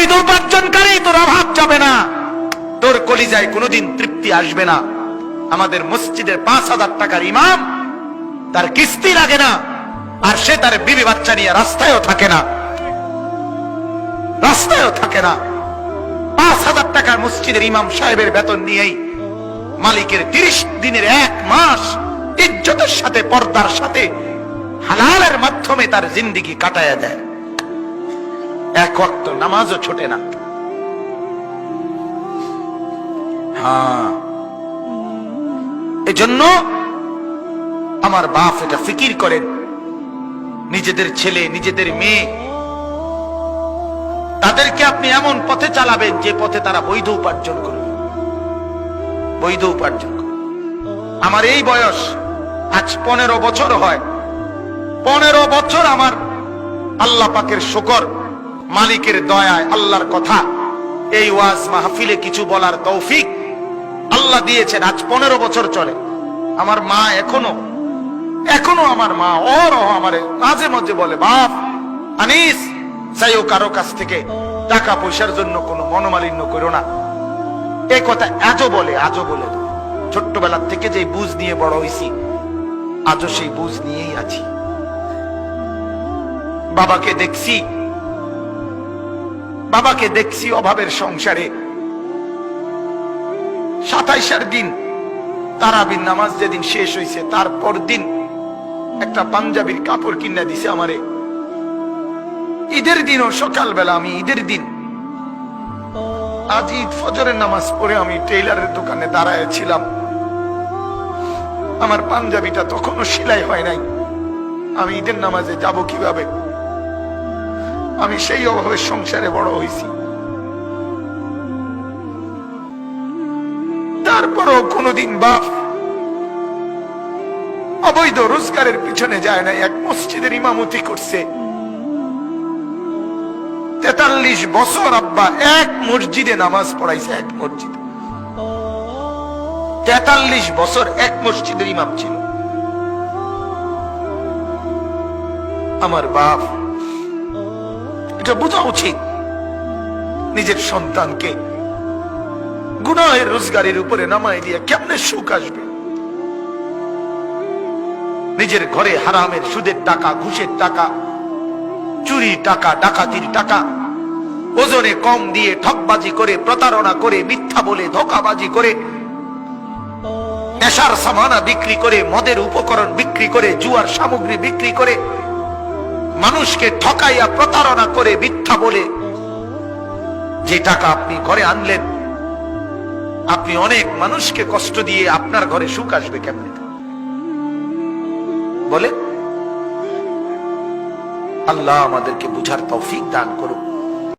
অবৈধ উপার্জনকারী, তোর অভাব যাবে না, তোর কলিজায় কোনোদিন তৃপ্তি আসবে না। আমাদের মসজিদের 5,000 টাকার ইমাম, তার কিস্তি লাগে না, আর সে তার বিবি বাচ্চা নিয়ে রাস্তায়ও থাকে না, রাস্তায়ও থাকে না। 5,000 টাকার মসজিদের ইমাম সাহেবের বেতন নিয়েই মালিকের 30 দিনের 1 মাস ইজ্জতের সাথে, পর্দার সাথে, হালালের মাধ্যমে তার জিন্দেগি কাটায়া দেয়। এক ওয়াক্ত নামাজও ছোটে না। হ্যাঁ, এজন্য আমার বাপ এটা ফিকির করেন, নিজেদের ছেলে, নিজেদের মেয়ে, তাদেরকে আপনি এমন পথে চালাবেন যে পথে তারা বৈধ উপার্জন করবে, বৈধ উপার্জন করবে। আমার এই বয়স আজ 15 বছর হয়, 15 বছর আমার আল্লাহ পাকের শুকর, মালিকের দয়ায়, আল্লাহর কথা, এই ওয়াজ মাহফিলে কিছু বলার তৌফিক আল্লাহ দিয়েছেন। আজ 15 বছর চলে। আমার মা এখনো আমার মা আমারে মাঝে মাঝে বলে, বাপ আনিস, চাইও কারো কাছ থেকে টাকা পয়সার জন্য কোনো মনোমালিন্য করো না। এই কথা আজও বলে। ছোট্টবেলা থেকে যে বুঝ নিয়ে বড় হয়েছি, আজও সেই বুঝ নিয়েই আছি। বাবাকে দেখছি অভাবের সংসারে। 27 দিন তারাবির নামাজ যেদিন শেষ হয়েছে, তারপর দিন একটা পাঞ্জাবির কাপড় কিনে দিছে আমারে। ঈদের দিনও সকালবেলা, আমি ঈদের দিন, আজ ঈদ ফজরের নামাজ পড়ে আমি টেইলারের দোকানে দাঁড়ায় ছিলাম। আমার পাঞ্জাবিটা তখনও সেলাই হয় নাই। আমি ঈদের নামাজে যাব কিভাবে? আমি সেই অভাবের সংসারে বড় হয়েছি। তারপরও কোনদিন বাপ অবৈধ রোজগারের পিছনে যায় না। এক মসজিদের ইমামতি করছে 43 বছর। আব্বা এক মসজিদে নামাজ পড়াইছে, এক মসজিদে 43 বছর এক মসজিদের ইমাম ছিল আমার বাপ। এটা বোঝা উচিত, নিজের সন্তানকে গুনাহের রোজগারের উপরে নামাই দিয়ে কেমনে সুখ আসবে? নিজের ঘরে হারামের, সুদের টাকা, ঘুষের টাকা, চুরি টাকা, ডাকাতির টাকা, ওজনে কম দিয়ে ঠকবাজি করে, প্রতারণা করে, মিথ্যা বলে, ধোঁকাবাজি করে, নেশার সামানা বিক্রি করে, মদের উপকরণ বিক্রি করে, জুয়ার সামগ্রী বিক্রি করে, মানুষকে ঠকাইয়া প্রতারণা করে, মিথ্যা বলে যে টাকা আপনি ঘরে আনলেন, আপনি অনেক মানুষকে কষ্ট দিয়ে আপনার ঘরে সুখ আসবে কেমনে বলে? আল্লাহ আমাদেরকে বুঝার তৌফিক দান করুন।